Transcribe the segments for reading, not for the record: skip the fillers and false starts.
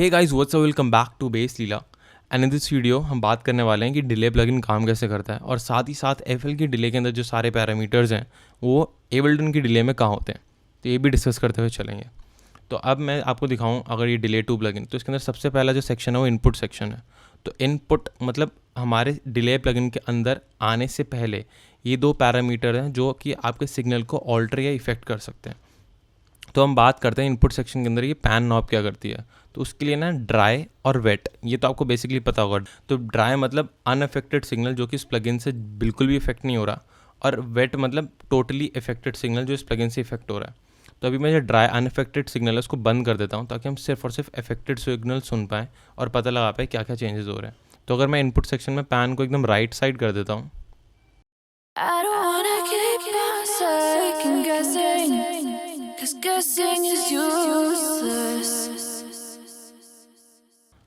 Hey guys what's up, welcome back to बेस लीला। And in this video हम बात करने वाले हैं कि डिले प्लगइन काम कैसे करता है और साथ ही साथ एफएल की डिले के अंदर जो सारे पैरामीटर्स हैं वो एबल्टन की डिले में कहाँ होते हैं, तो ये भी डिस्कस करते हुए चलेंगे। तो अब मैं आपको दिखाऊं अगर ये डिले टू प्लगइन, तो इसके अंदर सबसे पहला जो सेक्शन है वो इनपुट सेक्शन है। तो इनपुट मतलब हमारे डिले प्लगइन के अंदर आने से पहले ये दो पैरामीटर हैं जो कि आपके सिग्नल को ऑल्टर या इफेक्ट कर सकते हैं। तो हम बात करते हैं इनपुट सेक्शन के अंदर ये पैन नॉब क्या करती है। तो उसके लिए ना ड्राई और वेट, ये तो आपको बेसिकली पता होगा। तो ड्राई मतलब अनअफेक्टेड सिग्नल जो कि इस प्लगइन से बिल्कुल भी इफेक्ट नहीं हो रहा, और वेट मतलब टोटली इफेक्टेड सिग्नल जो इस प्लगइन से इफेक्ट हो रहा है। तो अभी मैं जो ड्राई अनअफेक्टेड सिग्नल है उसको बंद कर देता हूँ ताकि हम सिर्फ और सिर्फ इफेक्टेड सिग्नल सुन पाएँ और पता लगा पाए क्या क्या चेंजेस हो रहे हैं। तो अगर मैं इनपुट सेक्शन में पैन को एकदम राइट साइड कर देता हूँ, I don't wanna keep you second guessing, 'cause guessing is useless.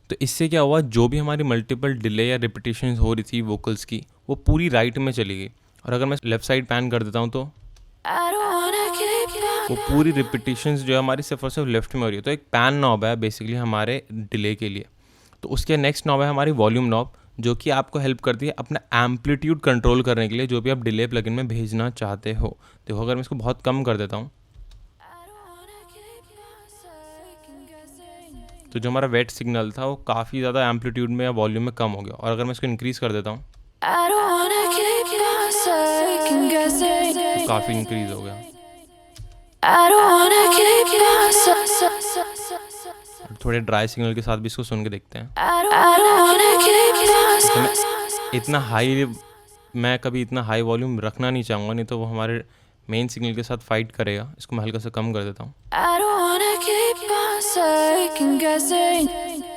तो इससे क्या हुआ, जो भी हमारी मल्टीपल डिले या रिपीटेशन हो रही थी वोकल्स की वो पूरी राइट में चली गई। और अगर मैं लेफ़्ट साइड पैन कर देता हूँ तो I don't wanna keep you. वो पूरी रिपीटेशंस जो है हमारी सिर्फ और सिर्फ लेफ्ट में हो रही है। तो एक पैन नॉब है बेसिकली हमारे डिले के लिए। तो उसके नेक्स्ट नॉब है हमारी वॉल्यूम नॉब, जो कि आपको हेल्प करती है अपना एम्पलीट्यूड कंट्रोल करने के लिए जो भी आप डिले प्लगइन में भेजना चाहते हो। देखो अगर मैं इसको बहुत कम कर देता हूँ I don't wanna keep you second guessing. तो जो हमारा वेट सिग्नल था वो काफ़ी ज़्यादा एम्पलीट्यूड में या वॉल्यूम में कम हो गया। और अगर मैं इसको इंक्रीज़ कर देता हूँ I don't wanna keep you second guessing. तो काफ़ी इंक्रीज़ हो गया। I don't wanna keep you और थोड़े ड्राई सिग्नल के साथ भी इसको सुन के देखते हैं। I don't wanna keep you इतना हाई मैं कभी इतना हाई वॉल्यूम रखना नहीं चाहूँगा, नहीं तो वो हमारे मेन सिग्नल के साथ फाइट करेगा। इसको मैं हल्का सा कम कर देता हूँ, I don't wanna keep you second guessing.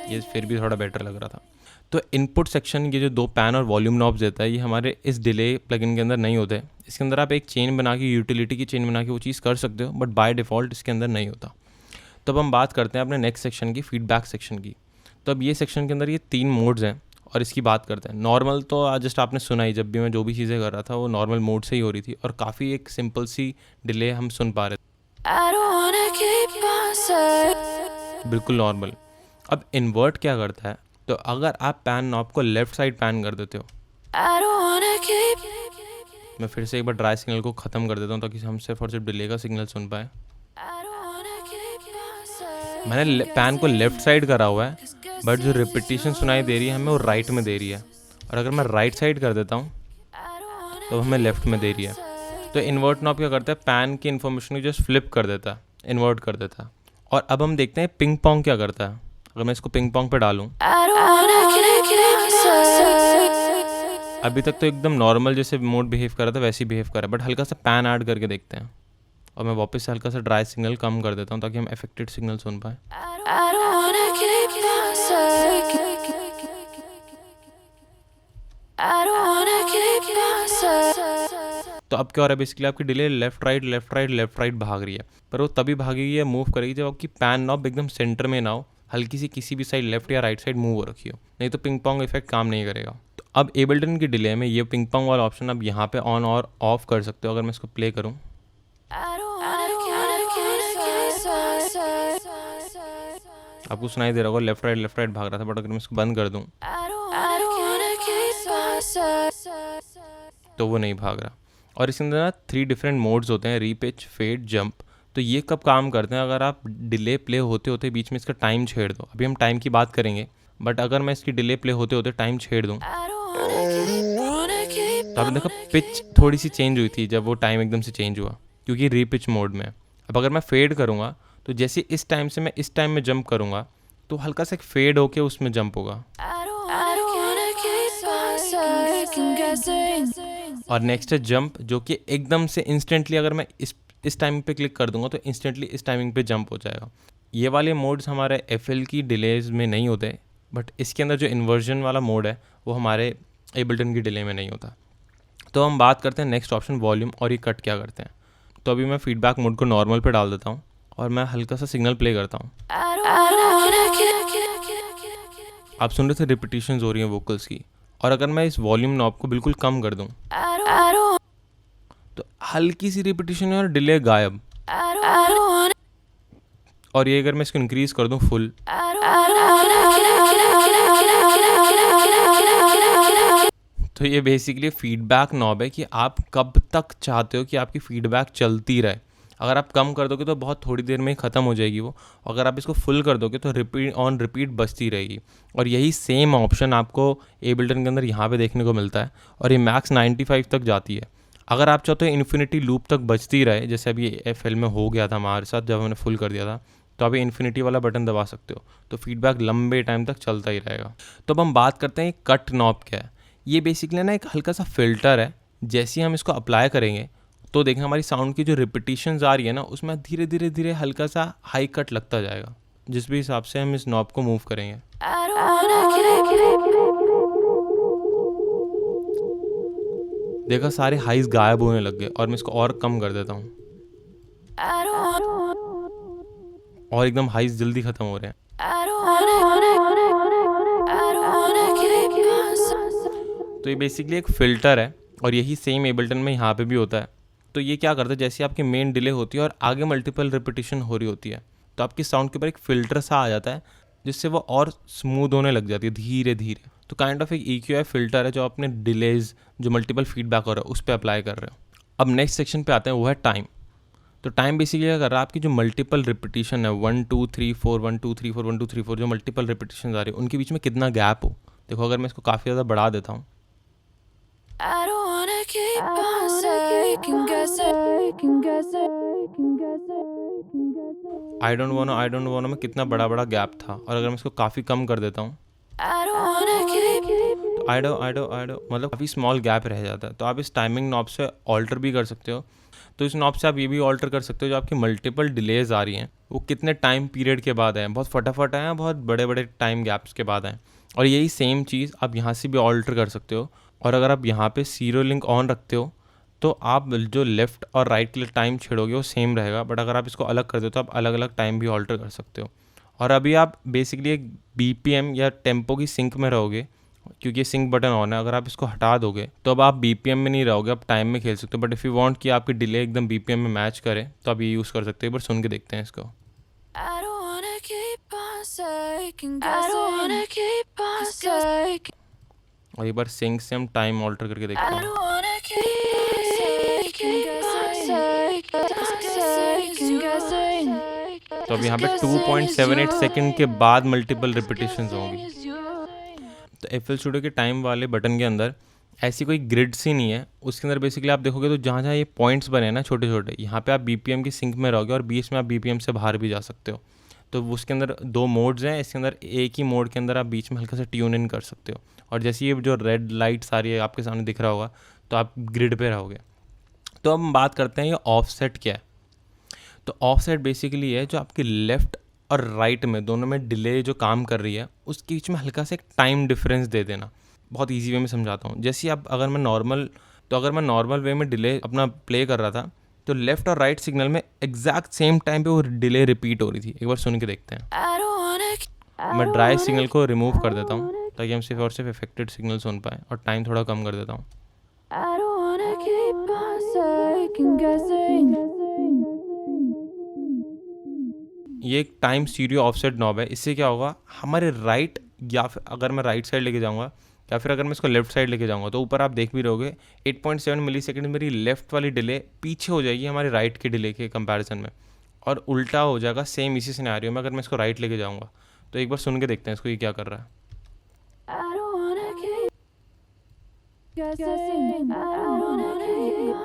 ये फिर भी थोड़ा बेटर लग रहा था। तो इनपुट सेक्शन ये जो दो पैन और वॉल्यूम नॉब्स देता है ये हमारे इस डिले प्लगइन के अंदर नहीं होते। इसके अंदर आप एक चेन बना के, यूटिलिटी की चेन बना के वो चीज़ कर सकते हो, बट बाय डिफ़ॉल्ट इसके अंदर नहीं होता। तो अब हम बात करते हैं अपने नेक्स्ट सेक्शन की, फीडबैक सेक्शन की। तो अब ये सेक्शन के अंदर ये 3 मोड्स हैं और इसकी बात करते हैं। नॉर्मल तो आज जस्ट आपने सुना ही, जब भी मैं जो भी चीज़ें कर रहा था वो नॉर्मल मोड से ही हो रही थी और काफ़ी एक सिंपल सी डिले हम सुन पा रहे I don't wanna keep you थे, बिल्कुल नॉर्मल। अब इन्वर्ट क्या करता है, तो अगर आप पैन नॉब को लेफ़्ट साइड पैन कर देते हो, I don't wanna keep मैं फिर से एक बार ड्राई सिग्नल को ख़त्म कर देता हूँ ताकि हम सिर्फ और सिर्फ डिले का सिग्नल सुन पाए। I don't wanna keep you मैंने पैन को लेफ़्ट साइड करा हुआ है, बट जो रिपीटेशन सुनाई दे रही है हमें वो राइट में दे रही है। और अगर मैं राइट साइड कर देता हूँ तो हमें लेफ़्ट में दे रही है। तो इन्वर्ट नॉब क्या करता है, पैन की इन्फॉर्मेशन को जस्ट फ्लिप कर देता है, इन्वर्ट कर देता है। और अब हम देखते हैं पिंग पोंग क्या करता है। अगर मैं इसको पिंग पोंग पे डालूँ, I don't wanna keep you अभी तक तो एकदम नॉर्मल जैसे मोड बिहेव कर रहा था वैसे ही बिहेव कर रहा है, बट हल्का सा पैन ऐड करके देखते हैं। और मैं वापस से हल्का सा ड्राई सिग्नल कम कर देता हूँ ताकि हम इफेक्टेड सिग्नल सुन पाएँ। I don't wanna keep you I don't wanna keep you तो अब क्या हो रहा है, बेसिकली आपकी डिले लेफ्ट राइट भाग रही है, पर वो तभी भागेगी या मूव करेगी जब आपकी पैन नॉब एकदम सेंटर में ना हो, हल्की सी किसी भी साइड लेफ्ट या राइट साइड मूव हो रखी हो, नहीं तो पिंग पोंग इफेक्ट काम नहीं करेगा। तो अब एबल्टन की डिले में ये पिंग पोंग वाला ऑप्शन आप यहाँ पे ऑन और ऑफ कर सकते हो। अगर मैं इसको प्ले करूँ, I don't wanna keep आपको सुनाई दे रहा होगा लेफ्ट राइट भाग रहा था, बट अगर मैं इसको बंद कर दूँ I don't wanna keep तो वो नहीं भाग रहा। और इसके अंदर ना 3 डिफरेंट मोड्स होते हैं, रीपिच, फेड, जंप। तो ये कब काम करते हैं, अगर आप डिले प्ले होते होते बीच में इसका टाइम छेड़ दो। अभी हम टाइम की बात करेंगे, बट अगर मैं इसकी डिले प्ले होते होते टाइम छेड़ दूँ तो आपने देखा पिच थोड़ी सी चेंज हुई थी जब वो टाइम एकदम से चेंज हुआ, क्योंकि रीपिच मोड में। अब अगर मैं फेड करूँगा तो जैसे इस टाइम से मैं इस टाइम में जंप करूँगा तो हल्का सा फेड होके उसमें जंप होगा। और नेक्स्ट है जंप, जो कि एकदम से इंस्टेंटली अगर मैं इस टाइमिंग पे क्लिक कर दूंगा तो इंस्टेंटली इस टाइमिंग पे जंप हो जाएगा। ये वाले मोड्स हमारे एफएल की डिलेज में नहीं होते, बट इसके अंदर जो इन्वर्जन वाला मोड है वो हमारे एबल्टन की डिले में नहीं होता। तो हम बात करते हैं नेक्स्ट ऑप्शन वॉल्यूम, और ये कट क्या करते हैं। तो अभी मैं फीडबैक मोड को नॉर्मल पे डाल देता हूँ और मैं हल्का सा सिग्नल प्ले करता हूँ। आप सुन रहे थे रिपीटेशंस हो रही हैं वोकल्स की। और अगर मैं इस वॉल्यूम नॉब को बिल्कुल कम कर दूं तो हल्की सी रिपीटेशन है और डिले गायब। और ये अगर मैं इसको इंक्रीज़ कर दूँ फुल, I don't तो ये बेसिकली फीडबैक नॉब है कि आप कब तक चाहते हो कि आपकी फीडबैक चलती रहे। अगर आप कम कर दोगे तो बहुत थोड़ी देर में ही ख़त्म हो जाएगी वो, अगर आप इसको फुल कर दोगे तो रिपीट बजती रहेगी। और यही सेम ऑप्शन आपको एबल्टन के अंदर यहाँ पे देखने को मिलता है, और ये मैक्स 95 तक जाती है। अगर आप चाहते हो इन्फिनिटी लूप तक बजती रहे, जैसे अभी एफ में हो गया था हमारे साथ जब हमने फुल कर दिया था, तो आप ये इन्फिनिटी वाला बटन दबा सकते हो, तो फीडबैक लंबे टाइम तक चलता ही रहेगा। तो अब हम बात करते हैं कट नॉब क्या है। ये बेसिकली ना एक हल्का सा फिल्टर है, जैसे ही हम इसको अप्लाई करेंगे तो देखें हमारी साउंड की जो रिपीटिशंस आ रही है ना, उसमें धीरे धीरे धीरे हल्का सा हाई कट लगता जाएगा, जिस भी हिसाब से हम इस नॉब को मूव करेंगे। देखा सारे हाईज गायब होने लग गए, और मैं इसको और कम कर देता हूँ, और एकदम हाईज जल्दी ख़त्म हो रहे हैं। तो ये बेसिकली एक फ़िल्टर है, और यही सेम एबल्टन में यहाँ पे भी होता है। तो ये क्या करता है, जैसे आपकी मेन डिले होती है और आगे मल्टीपल रिपीटिशन हो रही होती है, तो आपकी साउंड के ऊपर एक फ़िल्टर सा आ जाता है, जिससे वो और स्मूथ होने लग जाती है धीरे धीरे। तो काइंड ऑफ एक EQI फ़िल्टर है जो अपने डिलेज जो मल्टीपल फीडबैक हो रहा है उस पर अप्लाई कर रहे हो। अब नेक्स्ट सेक्शन पे आते हैं, वो है टाइम। तो टाइम बेसिकली क्या कर रहा है, आपकी जो मल्टीपल रिपीटिशन है 1 2 3 4 1 2 3 4 1 2 3 4, जो मल्टीपल रिपीटिशन आ रही है उनके बीच में कितना गैप हो। देखो अगर मैं इसको काफ़ी ज़्यादा बढ़ा देता हूँ, I don't wanna keep on second guessing. I don't want में कितना बड़ा बड़ा गैप था, और अगर मैं इसको काफ़ी कम कर देता हूँ I don't wanna keep. तो आई डो मतलब काफ़ी स्मॉल गैप रह जाता है। तो आप इस टाइमिंग नॉब से ऑल्टर भी कर सकते हो। तो इस नॉब से आप ये भी ऑल्टर कर सकते हो, जो आपकी मल्टीपल डिलेज आ रही हैं वो कितने टाइम पीरियड के बाद आए, बहुत फटाफट आए, बहुत बड़े बड़े टाइम गैप्स के बाद आए। और यही सेम चीज़ आप यहाँ से भी ऑल्टर कर सकते हो। और अगर आप यहाँ पे सीरो लिंक ऑन रखते हो तो आप जो लेफ़्ट और राइट के लिए टाइम छेड़ोगे वो सेम रहेगा, बट अगर आप इसको अलग कर दो तो आप अलग अलग टाइम भी ऑल्टर कर सकते हो। और अभी आप बेसिकली एक BPM या टेम्पो की सिंक में रहोगे, क्योंकि सिंक बटन ऑन है। अगर आप इसको हटा दोगे तो अब आप BPM में नहीं रहोगे, आप टाइम में खेल सकते हो। बट इफ़ यू वांट कि आपकी डिले एकदम BPM में मैच करे तो आप ये यूज़ कर सकते हो। एक बार सुन के देखते हैं इसको। I don't wanna keep on second guessing. I don't wanna keep on second. और एक बार सिंक से हम टाइम ऑल्टर करके देखते I हैं। don't wanna keep second guessing. तो अब यहाँ पे 2.78 सेकंड के बाद मल्टीपल रिपीटिशंस होंगी। तो FL स्टूडियो के टाइम वाले बटन के अंदर ऐसी कोई ग्रिड सी नहीं है। उसके अंदर बेसिकली आप देखोगे तो जहाँ जहाँ ये पॉइंट्स बने हैं ना छोटे छोटे, यहाँ पे आप BPM की सिंक में रहोगे, और बीच में आप BPM से बाहर भी जा सकते हो। तो उसके अंदर 2 मोड्स हैं, इसके अंदर एक ही मोड के अंदर आप बीच में हल्का सा ट्यून इन कर सकते हो। और जैसे ये जो रेड लाइट सारी है आपके सामने दिख रहा होगा, तो आप ग्रिड पे रहोगे। तो अब हम बात करते हैं ये ऑफसेट क्या है। तो ऑफसेट बेसिकली है जो आपके लेफ़्ट और राइट में दोनों में डिले जो काम कर रही है उसके बीच में हल्का सा एक टाइम डिफरेंस दे देना। बहुत इजी वे में समझाता हूँ। जैसे अब अगर मैं नॉर्मल वे में डिले अपना प्ले कर रहा था, तो लेफ़्ट और राइट सिग्नल में एग्जैक्ट सेम टाइम पे वो डिले रिपीट हो रही थी। एक बार सुन के देखते हैं। I don't wanna. मैं ड्राई सिग्नल को रिमूव कर देता हूँ ताकि हम सिर्फ और सिर्फ इफेक्टेड सिग्नल सुन पाएँ, और टाइम थोड़ा कम कर देता हूँ। I don't wanna keep on second guessing. ये एक टाइम स्टीरियो ऑफसेट नॉब है। इससे क्या होगा, हमारे राइट, या फिर अगर मैं राइट साइड लेके जाऊँगा या फिर अगर मैं इसको लेफ्ट साइड लेके जाऊँगा, तो ऊपर आप देख भी रहोगे 8.7 मिली सेकेंड मेरी लेफ़्ट वाली डिले पीछे हो जाएगी हमारे राइट की डिले के कंपैरिजन में, और उल्टा हो जाएगा सेम इसी सिनेरियो में अगर मैं इसको राइट लेके जाऊँगा। तो एक बार सुन के देखते हैं इसको ये क्या कर रहा है। I don't wanna keep guessing. I don't wanna keep on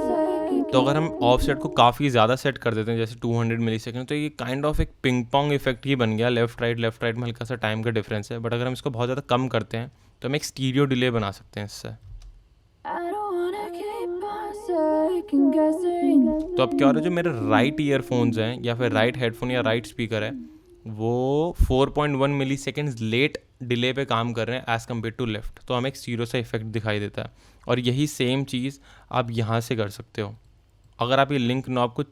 second. तो अगर हम ऑफसेट को काफ़ी ज़्यादा सेट कर देते हैं जैसे 200 मिली सेकेंड, तो ये काइंड ऑफ एक पिंग पोंग इफेक्ट ही बन गया। लेफ्ट राइट में हल्का सा टाइम का डिफरेंस है। बट अगर हम इसको बहुत ज़्यादा कम करते हैं तो हम एक स्टीरियो डिले बना सकते हैं इससे। I don't wanna keep on second guessing. तो अब क्या हो रहा है, जो मेरे राइट ईयरफोन्स हैं या फिर राइट हेडफोन या राइट स्पीकर है, वो 4.1 मिली सेकेंड्स लेट डिले पे काम कर रहे हैं एज़ कम्पेयर टू लेफ्ट। तो हमें एक जीरो सा इफेक्ट दिखाई देता है। और यही सेम चीज़ आप यहाँ से कर सकते हो। अगर आप ये लिंक नॉब को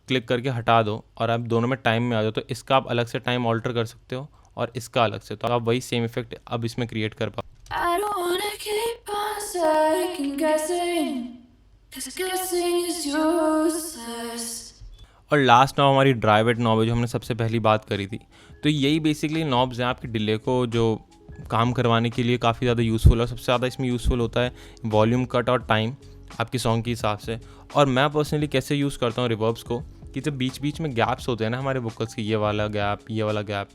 क्लिक करके हटा दो और आप दोनों में टाइम में आ जाओ, तो इसका आप अलग से टाइम ऑल्टर कर सकते हो और इसका अलग से, तो आप वही सेम इफेक्ट अब इसमें क्रिएट कर पाओ। I don't wanna keep on second guessing. 'Cause guessing is useless. और लास्ट नॉब हमारी ड्राई वेट नॉब है जो हमने सबसे पहली बात करी थी। तो यही बेसिकली नॉब्स हैं आपकी डिले को जो काम करवाने के लिए काफ़ी ज़्यादा यूज़फुल है। और सबसे ज़्यादा इसमें यूज़फुल होता है वॉल्यूम कट और टाइम आपकी सॉन्ग के हिसाब से। और मैं पर्सनली कैसे यूज़ करता हूँ रिवर्ब्स को, कि जब बीच बीच में गैप्स होते हैं ना हमारे वोकल्स के, ये वाला गैप,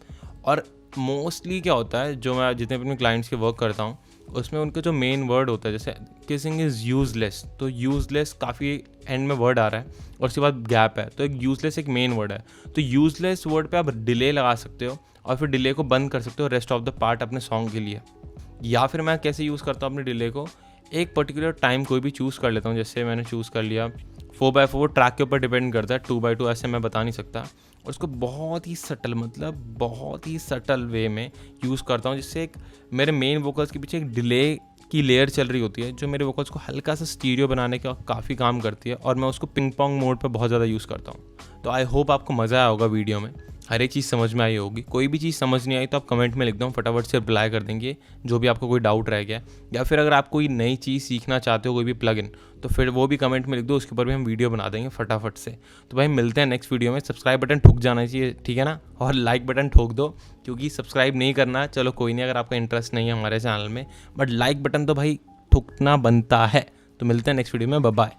और मोस्टली क्या होता है जो मैं जितने भी अपने क्लाइंट्स के वर्क करता हूँ उसमें उनका जो मेन वर्ड होता है, जैसे किसिंग इज़ यूज़लेस, तो यूज़लेस काफ़ी एंड में वर्ड आ रहा है और उसके बाद गैप है, तो एक यूज़लेस एक मेन वर्ड है। तो यूज़लेस वर्ड पे आप डिले लगा सकते हो और फिर डिले को बंद कर सकते हो रेस्ट ऑफ द पार्ट अपने सॉन्ग के लिए। या फिर मैं कैसे यूज़ करता हूँ अपने डिले को, एक पर्टिकुलर टाइम कोई भी चूज़ कर लेता हूँ। जैसे मैंने चूज़ कर लिया 4/4, ट्रैक के ऊपर डिपेंड करता है, 2/2 ऐसे मैं बता नहीं सकता। और उसको बहुत ही सटल, मतलब बहुत ही सटल वे में यूज़ करता हूँ, जिससे एक मेरे मेन वोकल्स के पीछे एक डिले की लेयर चल रही होती है जो मेरे वोकल्स को हल्का सा स्टीरियो बनाने का काफ़ी काम करती है। और मैं उसको पिंग पोंग मोड पे बहुत ज़्यादा यूज़ करता हूँ। तो आई होप आपको मज़ा आया होगा वीडियो में, हर एक चीज़ समझ में आई होगी। कोई भी चीज़ समझ नहीं आई तो आप कमेंट में लिख दो, फटाफट से रिप्लाई कर देंगे जो भी आपको कोई डाउट रह गया। या फिर अगर आप कोई नई चीज़ सीखना चाहते हो, कोई भी प्लगइन, तो फिर वो भी कमेंट में लिख दो, उसके ऊपर भी हम वीडियो बना देंगे फटाफट से। तो भाई मिलते हैं नेक्स्ट वीडियो में। सब्सक्राइब बटन ठुक जाना चाहिए, ठीक है ना, और लाइक बटन ठोक दो, क्योंकि सब्सक्राइब नहीं करना चलो कोई नहीं, अगर आपका इंटरेस्ट नहीं है हमारे चैनल में, बट लाइक बटन तो भाई ठुकना बनता है। तो मिलते हैं नेक्स्ट वीडियो में, बाय बाय।